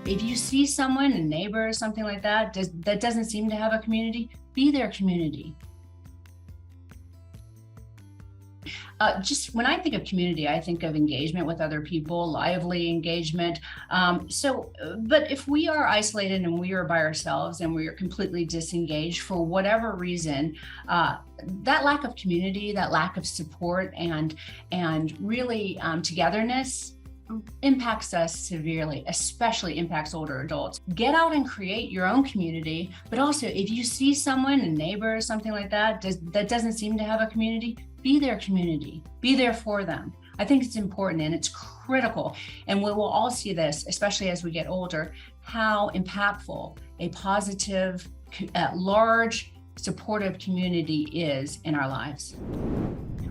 if you see someone, a neighbor or something like that, that doesn't seem to have a community, be their community. Just when I think of community, I think of engagement with other people, lively engagement. But if we are isolated and we are by ourselves and we are completely disengaged for whatever reason, that lack of community, that lack of support and really togetherness impacts us severely, especially impacts older adults. Get out and create your own community, but also if you see someone, a neighbor or something like that, that doesn't seem to have a community, be their community, be there for them. I think it's important and it's critical. And we will all see this, especially as we get older, how impactful a positive, large, supportive community is in our lives.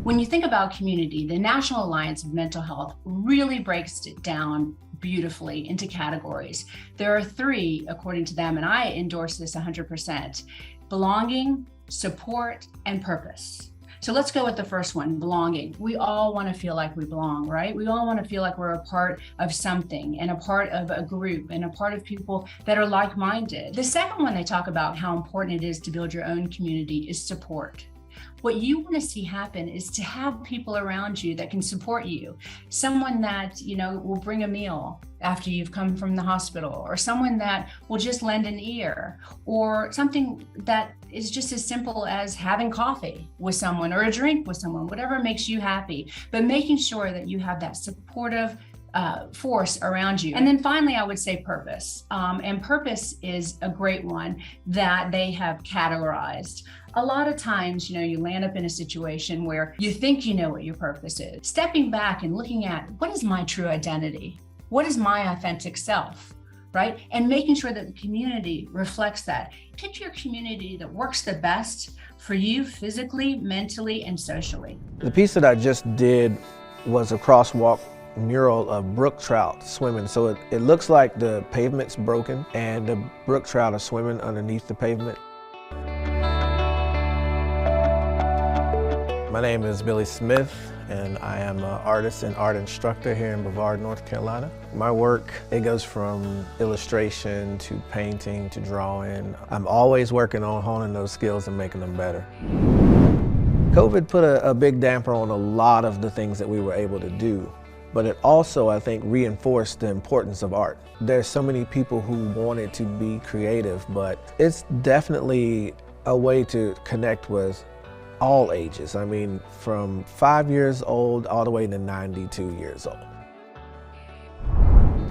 When you think about community, the National Alliance of Mental Health really breaks it down beautifully into categories. There are 3, according to them, and I endorse this 100%: belonging, support, and purpose. So let's go with the first one, belonging. We all want to feel like we belong, right? We all want to feel like we're a part of something and a part of a group and a part of people that are like-minded. The second one, they talk about how important it is to build your own community, is support. What you want to see happen is to have people around you that can support you. Someone that, will bring a meal after you've come from the hospital, or someone that will just lend an ear, or something that is just as simple as having coffee with someone or a drink with someone, whatever makes you happy, but making sure that you have that supportive force around you. And then finally, I would say purpose. And purpose is a great one that they have categorized. A lot of times, you land up in a situation where you think you know what your purpose is. Stepping back and looking at, what is my true identity? What is my authentic self? Right? And making sure that the community reflects that. Pick your community that works the best for you physically, mentally, and socially. The piece that I just did was a crosswalk mural of brook trout swimming. So it looks like the pavement's broken and the brook trout are swimming underneath the pavement. My name is Billy Smith, and I am an artist and art instructor here in Brevard, North Carolina. My work, it goes from illustration to painting to drawing. I'm always working on honing those skills and making them better. COVID put a big damper on a lot of the things that we were able to do, but it also, I think, reinforced the importance of art. There's so many people who wanted to be creative, but it's definitely a way to connect with all ages. I mean, from 5 years old all the way to 92 years old.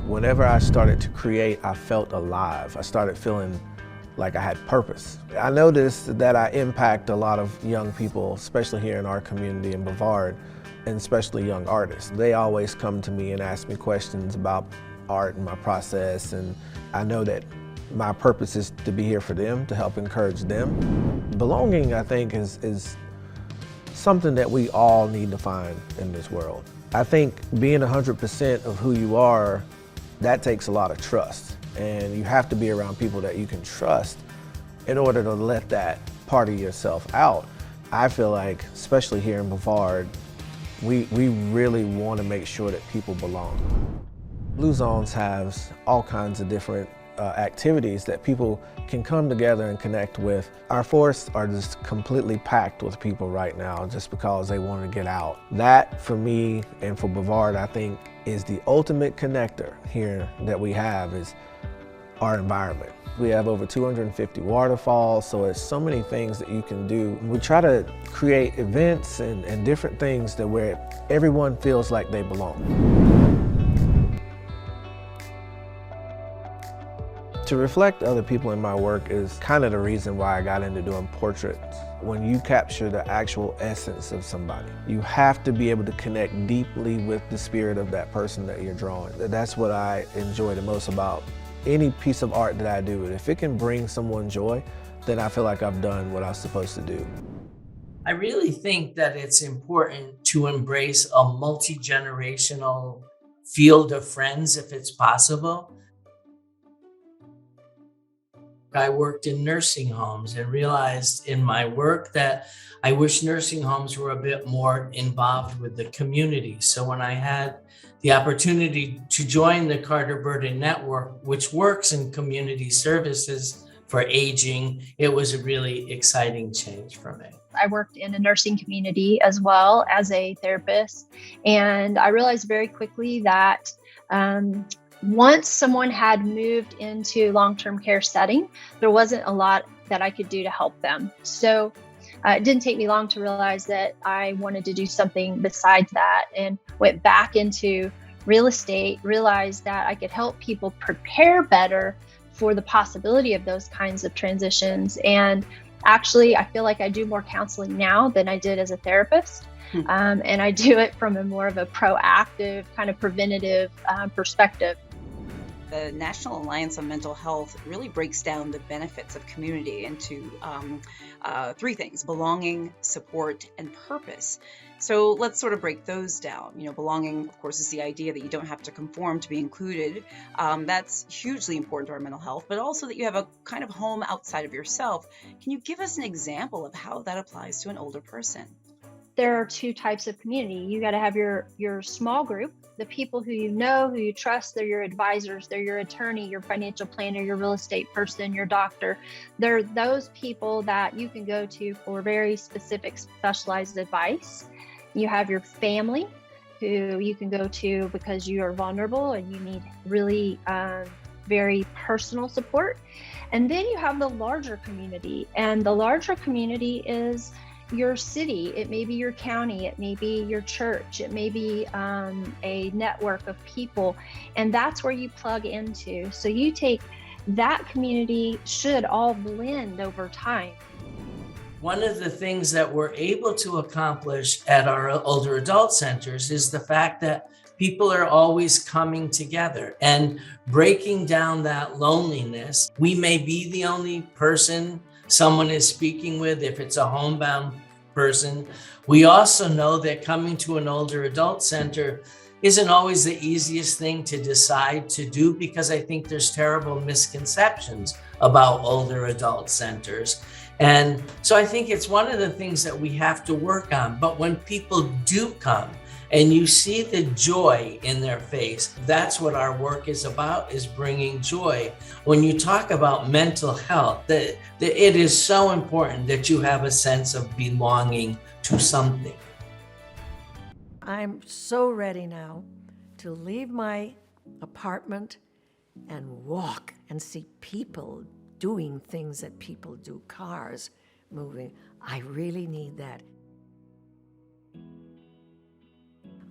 Whenever I started to create, I felt alive. I started feeling like I had purpose. I noticed that I impact a lot of young people, especially here in our community in Brevard, and especially young artists. They always come to me and ask me questions about art and my process, and I know that my purpose is to be here for them, to help encourage them. Belonging, I think, is something that we all need to find in this world. I think being 100% of who you are, that takes a lot of trust. And you have to be around people that you can trust in order to let that part of yourself out. I feel like, especially here in Brevard, we really want to make sure that people belong. Blue Zones has all kinds of different activities that people can come together and connect with. Our forests are just completely packed with people right now just because they want to get out. That, for me and for Brevard, I think is the ultimate connector here that we have, is our environment. We have over 250 waterfalls, so there's so many things that you can do. We try to create events and different things that where everyone feels like they belong. To reflect other people in my work is kind of the reason why I got into doing portraits. When you capture the actual essence of somebody, you have to be able to connect deeply with the spirit of that person that you're drawing. That's what I enjoy the most about any piece of art that I do. If it can bring someone joy, then I feel like I've done what I was supposed to do. I really think that it's important to embrace a multi-generational field of friends if it's possible. I worked in nursing homes and realized in my work that I wish nursing homes were a bit more involved with the community. So when I had the opportunity to join the Carter Burden Network, which works in community services for aging, it was a really exciting change for me. I worked in a nursing community as well as a therapist. And I realized very quickly that once someone had moved into long-term care setting, there wasn't a lot that I could do to help them. So it didn't take me long to realize that I wanted to do something besides that, and went back into real estate, realized that I could help people prepare better for the possibility of those kinds of transitions. And actually, I feel like I do more counseling now than I did as a therapist. And I do it from a more of a proactive, kind of preventative perspective. The National Alliance on Mental Health really breaks down the benefits of community into three things: belonging, support, and purpose. So let's sort of break those down. Belonging, of course, is the idea that you don't have to conform to be included. That's hugely important to our mental health, but also that you have a kind of home outside of yourself. Can you give us an example of how that applies to an older person? There are two types of community. You got to have your small group, the people who you know, who you trust. They're your advisors, they're your attorney, your financial planner, your real estate person, your doctor. They're those people that you can go to for very specific, specialized advice. You have your family, who you can go to because you are vulnerable and you need really very personal support. And then you have the larger community, and the larger community is your city. It may be your county, it may be your church, it may be a network of people, and that's where you plug into. So you take that community, should all blend over time. One of the things that we're able to accomplish at our older adult centers is the fact that people are always coming together and breaking down that loneliness. We may be the only person someone is speaking with if it's a homebound person. We also know that coming to an older adult center isn't always the easiest thing to decide to do, because I think there's terrible misconceptions about older adult centers. And so I think it's one of the things that we have to work on. But when people do come and you see the joy in their face, that's what our work is about, is bringing joy. When you talk about mental health, that it is so important that you have a sense of belonging to something. I'm so ready now to leave my apartment and walk and see people doing things that people do, cars moving. I really need that.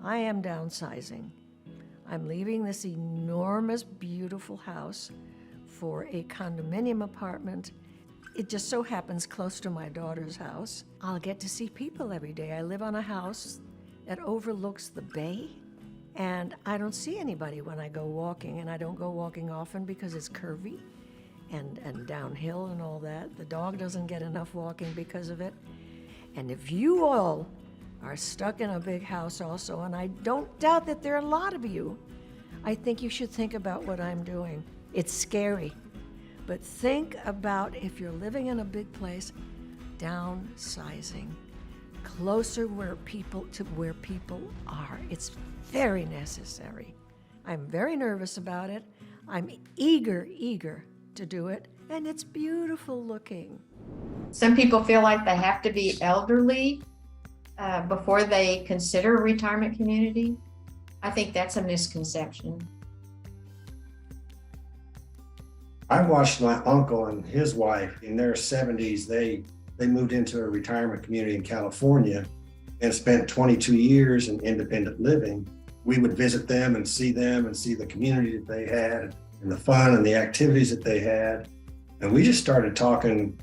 I am downsizing. I'm leaving this enormous, beautiful house for a condominium apartment. It just so happens close to my daughter's house. I'll get to see people every day. I live on a house that overlooks the bay, and I don't see anybody when I go walking, and I don't go walking often because it's curvy and downhill and all that. The dog doesn't get enough walking because of it. And if you all are stuck in a big house also, and I don't doubt that there are a lot of you, I think you should think about what I'm doing. It's scary, but think about, if you're living in a big place, downsizing, closer where people are. It's very necessary. I'm very nervous about it. I'm eager to do it, and it's beautiful looking. Some people feel like they have to be elderly before they consider a retirement community. I think that's a misconception. I watched my uncle and his wife in their 70s. They moved into a retirement community in California and spent 22 years in independent living. We would visit them and see the community that they had and the fun and the activities that they had. And we just started talking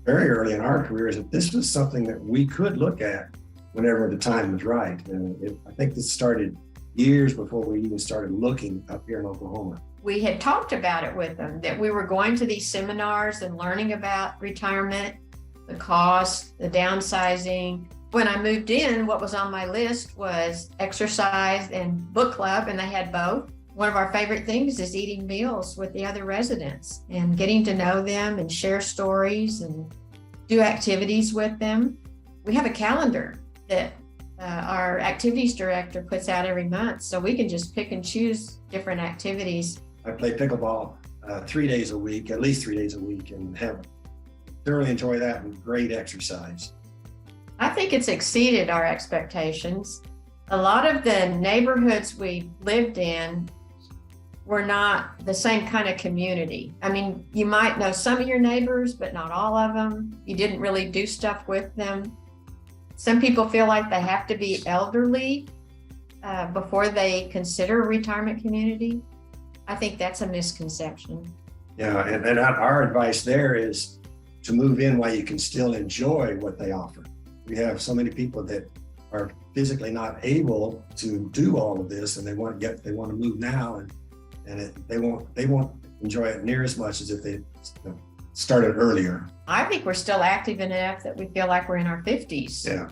very early in our careers that this was something that we could look at whenever the time was right. And I think this started years before we even started looking up here in Oklahoma. We had talked about it with them, that we were going to these seminars and learning about retirement, the cost, the downsizing. When I moved in, what was on my list was exercise and book club, and they had both. One of our favorite things is eating meals with the other residents and getting to know them and share stories and do activities with them. We have a calendar that our activities director puts out every month, so we can just pick and choose different activities. I play pickleball 3 days a week, at least 3 days a week, and have thoroughly enjoy that and great exercise. I think it's exceeded our expectations. A lot of the neighborhoods we lived in were not the same kind of community. I mean, you might know some of your neighbors, but not all of them. You didn't really do stuff with them. Some people feel like they have to be elderly before they consider a retirement community. I think that's a misconception. Yeah, and our advice there is to move in while you can still enjoy what they offer. We have so many people that are physically not able to do all of this, and they want to move now, and they won't enjoy it near as much as if they started earlier. I think we're still active enough that we feel like we're in our 50s. Yeah.